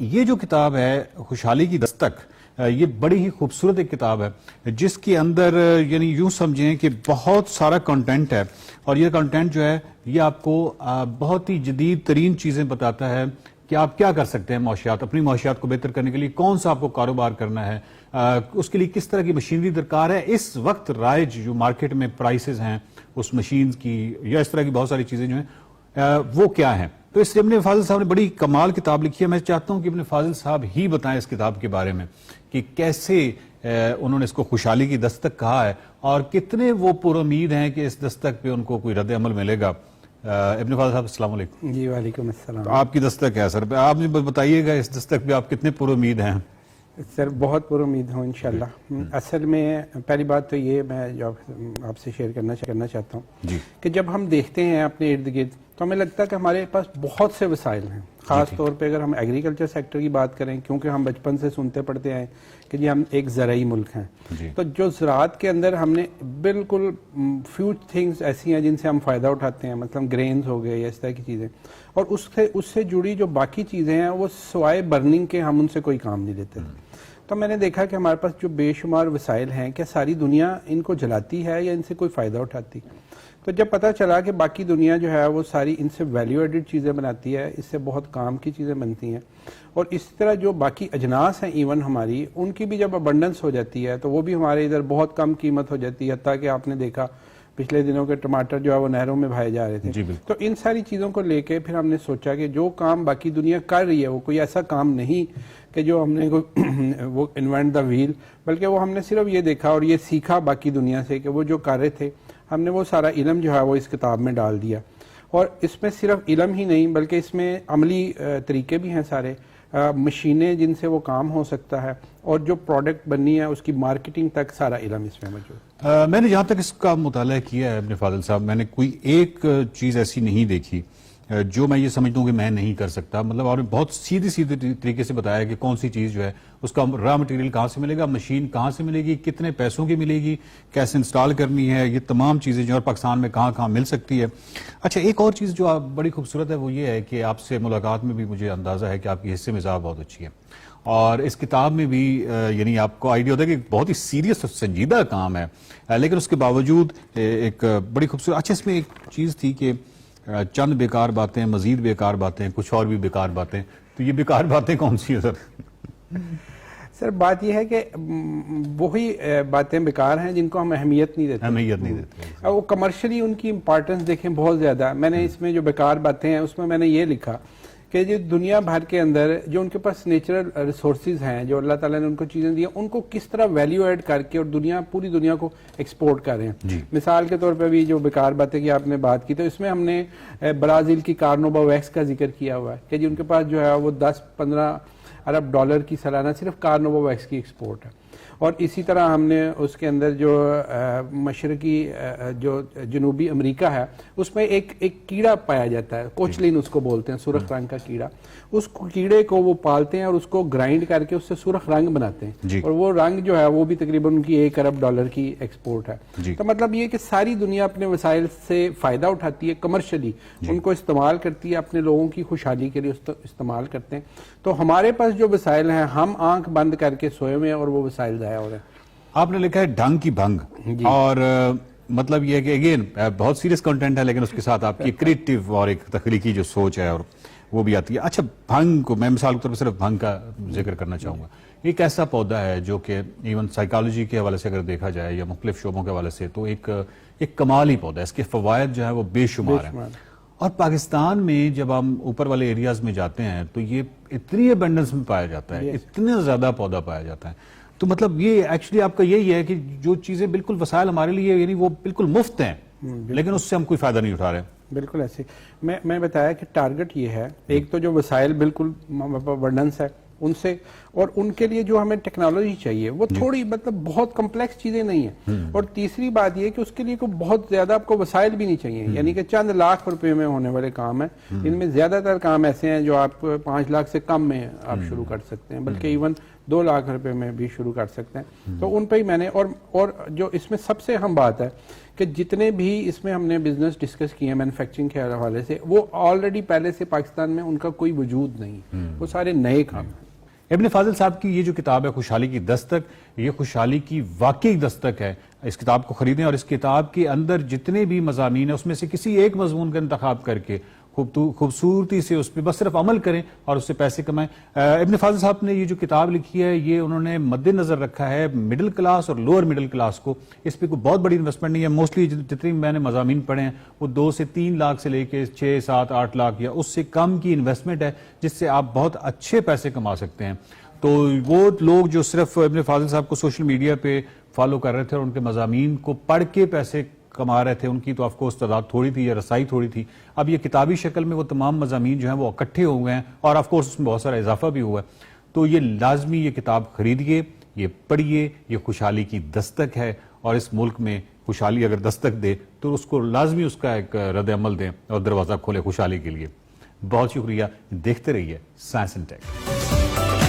یہ جو کتاب ہے خوشحالی کی دستک، یہ بڑی ہی خوبصورت ایک کتاب ہے جس کے اندر یعنی یوں سمجھیں کہ بہت سارا کنٹینٹ ہے، اور یہ کنٹینٹ جو ہے یہ آپ کو بہت ہی جدید ترین چیزیں بتاتا ہے کہ آپ کیا کر سکتے ہیں معاشیات، اپنی معاشیات کو بہتر کرنے کے لیے کون سا آپ کو کاروبار کرنا ہے، اس کے لیے کس طرح کی مشینری درکار ہے، اس وقت رائج جو مارکیٹ میں پرائسز ہیں اس مشینز کی یا اس طرح کی بہت ساری چیزیں جو ہیں وہ کیا ہیں۔ تو اس لیے ابن فاضل صاحب نے بڑی کمال کتاب لکھی ہے۔ میں چاہتا ہوں کہ ابن فاضل صاحب ہی بتائیں اس کتاب کے بارے میں کہ کیسے انہوں نے اس کو خوشحالی کی دستک کہا ہے اور کتنے وہ پر امید ہیں کہ اس دستک پہ ان کو کوئی رد عمل ملے گا۔ ابن فاضل صاحب السلام علیکم۔ جی وعلیکم السلام۔ آپ کی دستک ہے سر، آپ مجھے بتائیے گا اس دستک پہ آپ کتنے پر امید ہیں؟ سر بہت پر امید ہوں انشاءاللہ۔ اصل میں پہلی بات تو یہ میں جو آپ سے شیئر کرنا چاہتا ہوں کہ جب ہم دیکھتے ہیں اپنے ارد گرد تو ہمیں لگتا ہے کہ ہمارے پاس بہت سے وسائل ہیں، خاص طور پہ اگر ہم ایگریکلچر سیکٹر کی بات کریں، کیونکہ ہم بچپن سے سنتے پڑھتے ہیں کہ جی ہم ایک زرعی ملک ہیں، تو جو زراعت کے اندر ہم نے بالکل فیو تھنگز ایسی ہیں جن سے ہم فائدہ اٹھاتے ہیں، مثلا گرینز ہو گئے یا اس طرح کی چیزیں، اور اس سے جڑی جو باقی چیزیں ہیں وہ سوائے برننگ کے ہم ان سے کوئی کام نہیں لیتے۔ تو میں نے دیکھا کہ ہمارے پاس جو بے شمار وسائل ہیں، کیا ساری دنیا ان کو جلاتی ہے یا ان سے کوئی فائدہ اٹھاتی؟ تو جب پتہ چلا کہ باقی دنیا جو ہے وہ ساری ان سے ویلیو ایڈڈ چیزیں بناتی ہے، اس سے بہت کام کی چیزیں بنتی ہیں، اور اس طرح جو باقی اجناس ہیں ایون ہماری، ان کی بھی جب ابنڈنس ہو جاتی ہے تو وہ بھی ہمارے ادھر بہت کم قیمت ہو جاتی ہے، حتیٰ کہ آپ نے دیکھا پچھلے دنوں کے ٹماٹر جو ہے وہ نہروں میں بہائے جا رہے تھے۔ تو ان ساری چیزوں کو لے کے پھر ہم نے سوچا کہ جو کام باقی دنیا کر رہی ہے وہ کوئی ایسا کام نہیں کہ جو ہم نے وہ انوینٹ دا وہیل، بلکہ وہ ہم نے صرف یہ دیکھا اور یہ سیکھا باقی دنیا سے کہ وہ جو کر رہے تھے، ہم نے وہ سارا علم جو ہے وہ اس کتاب میں ڈال دیا۔ اور اس میں صرف علم ہی نہیں بلکہ اس میں عملی طریقے بھی ہیں، سارے مشینیں جن سے وہ کام ہو سکتا ہے، اور جو پروڈکٹ بننی ہے اس کی مارکیٹنگ تک سارا علم اس میں موجود ہے۔ میں نے جہاں تک اس کا مطالعہ کیا ہے ابن فاضل صاحب، میں نے کوئی ایک چیز ایسی نہیں دیکھی جو میں یہ سمجھتا ہوں کہ میں نہیں کر سکتا، مطلب آپ نے بہت سیدھی طریقے سے بتایا کہ کون سی چیز جو ہے اس کا را مٹیریل کہاں سے ملے گا، مشین کہاں سے ملے گی، کتنے پیسوں کی ملے گی، کیسے انسٹال کرنی ہے، یہ تمام چیزیں جو پاکستان میں کہاں مل سکتی ہے۔ اچھا ایک اور چیز جو بڑی خوبصورت ہے وہ یہ ہے کہ آپ سے ملاقات میں بھی مجھے اندازہ ہے کہ آپ کی حصے مزاح بہت اچھی ہے، اور اس کتاب میں بھی یعنی آپ کو آئیڈیا ہوتا ہے کہ بہت ہی سیریس اور سنجیدہ کام ہے، لیکن اس کے باوجود ایک بڑی خوبصورت۔ اچھا اس میں ایک چیز تھی کہ چند بیکار باتیں، مزید بیکار باتیں، کچھ اور بھی بیکار باتیں، تو یہ بیکار باتیں کون سی ہیں سر؟ سر بات یہ ہے کہ وہی باتیں بیکار ہیں جن کو ہم اہمیت نہیں دیتے، وہ کمرشلی ان کی امپورٹنس دیکھیں بہت زیادہ۔ میں نے اس میں جو بیکار باتیں ہیں اس میں نے یہ لکھا کہ جو دنیا بھر کے اندر جو ان کے پاس نیچرل ریسورسز ہیں، جو اللہ تعالیٰ نے ان کو چیزیں دی ہیں، ان کو کس طرح ویلیو ایڈ کر کے اور پوری دنیا کو ایکسپورٹ کر رہے ہیں۔ مثال کے طور پہ بھی جو بیکار باتیں کی آپ نے بات کی، تو اس میں ہم نے برازیل کی کارنووا ویکس کا ذکر کیا ہوا ہے کہ جی ان کے پاس جو ہے وہ 10-15 ارب ڈالر کی سالانہ صرف کارنووا ویکس کی ایکسپورٹ ہے۔ اور اسی طرح ہم نے اس کے اندر جو مشرقی جو جنوبی امریکہ ہے اس میں ایک کیڑا پایا جاتا ہے، کوچلین اس کو بولتے ہیں، سرخ رنگ کا کیڑا، اس کیڑے کو وہ پالتے ہیں اور اس کو گرائنڈ کر کے اس سے سرخ رنگ بناتے ہیں، اور وہ رنگ جو ہے وہ بھی تقریباً ان کی 1 ارب ڈالر کی ایکسپورٹ ہے۔ تو مطلب یہ کہ ساری دنیا اپنے وسائل سے فائدہ اٹھاتی ہے، کمرشلی ان کو استعمال کرتی ہے، اپنے لوگوں کی خوشحالی کے لیے استعمال کرتے ہیں۔ تو ہمارے پاس جو وسائل ہیں ہم آنکھ بند کر کے سوئے ہوئے ہیں اور وہ وسائل ضائع ہو رہے ہیں۔ آپ نے لکھا ہے ڈھنگ کی بھنگ، اور مطلب یہ ہے کہ اگین بہت سیریس کنٹینٹ ہے لیکن اس کے ساتھ آپ کی کریٹیو اور ایک تخلیقی جو سوچ ہے اور وہ بھی آتی ہے۔ اچھا بھنگ کو میں مثال کے طور پر صرف بھنگ کا ذکر کرنا چاہوں گا، ایک ایسا پودا ہے جو کہ ایون سائیکالوجی کے حوالے سے اگر دیکھا جائے یا مختلف شعبوں کے حوالے سے تو ایک کمالی پودا ہے، اس کے فوائد جو ہے وہ بے شمار ہیں، اور پاکستان میں جب ہم اوپر والے ایریاز میں جاتے ہیں تو یہ اتنی ابنڈنس میں پایا جاتا ہے، اتنا زیادہ پودا پایا جاتا ہے۔ تو مطلب یہ ایکچولی آپ کا یہی ہے کہ جو چیزیں بالکل وسائل ہمارے لیے یعنی وہ بالکل مفت ہیں لیکن اس سے ہم کوئی فائدہ نہیں اٹھا رہے۔ بالکل ایسے میں بتایا کہ ٹارگٹ یہ ہے، ایک تو جو وسائل بالکل ابنڈنس ہے ان سے، اور ان کے لیے جو ہمیں ٹیکنالوجی چاہیے وہ تھوڑی مطلب بہت کمپلیکس چیزیں نہیں ہیں، اور تیسری بات یہ کہ اس کے لیے کوئی بہت زیادہ آپ کو وسائل بھی نہیں چاہیے، یعنی کہ چند لاکھ روپے میں ہونے والے کام ہیں، ان میں زیادہ تر کام ایسے ہیں جو آپ 5 لاکھ سے کم میں آپ شروع کر سکتے ہیں، بلکہ ایون 2 لاکھ روپے میں بھی شروع کر سکتے ہیں۔ تو ان پہ ہی میں نے اور جو اس میں سب سے اہم بات ہے کہ جتنے بھی اس میں ہم نے بزنس ڈسکس کیے ہیں مینوفیکچرنگ کے حوالے سے، وہ آلریڈی پہلے سے پاکستان میں ان کا کوئی وجود نہیں، وہ سارے نئے کام ہیں۔ ابن فاضل صاحب کی یہ جو کتاب ہے خوشحالی کی دستک، یہ خوشحالی کی واقعی دستک ہے۔ اس کتاب کو خریدیں اور اس کتاب کے اندر جتنے بھی مضامین ہیں اس میں سے کسی ایک مضمون کا انتخاب کر کے خوبصورتی سے اس پہ بس صرف عمل کریں اور اس سے پیسے کمائیں۔ ابن فاضل صاحب نے یہ جو کتاب لکھی ہے یہ انہوں نے مد نظر رکھا ہے مڈل کلاس اور لوور مڈل کلاس کو۔ اس پہ کوئی بہت بڑی انویسٹمنٹ نہیں ہے، موسٹلی جتنی میں نے مضامین پڑھے ہیں وہ 2 سے 3 لاکھ سے لے کے 6, 7, 8 لاکھ یا اس سے کم کی انویسٹمنٹ ہے جس سے آپ بہت اچھے پیسے کما سکتے ہیں۔ تو وہ لوگ جو صرف ابن فاضل صاحب کو سوشل میڈیا پہ فالو کر رہے تھے اور ان کے مضامین کو پڑھ کے پیسے کما رہے تھے، ان کی تو آف کورس تعداد تھوڑی تھی یا رسائی تھوڑی تھی۔ اب یہ کتابی شکل میں وہ تمام مضامین جو ہیں وہ اکٹھے ہو گئے ہیں اور آف کورس اس میں بہت سارا اضافہ بھی ہوا ہے۔ تو یہ لازمی یہ کتاب خریدیے، یہ پڑھیے، یہ خوشحالی کی دستک ہے اور اس ملک میں خوشحالی اگر دستک دے تو اس کو لازمی اس کا ایک رد عمل دیں اور دروازہ کھولے خوشحالی کے لیے۔ بہت شکریہ، دیکھتے رہیے سائنس اینڈ ٹیک۔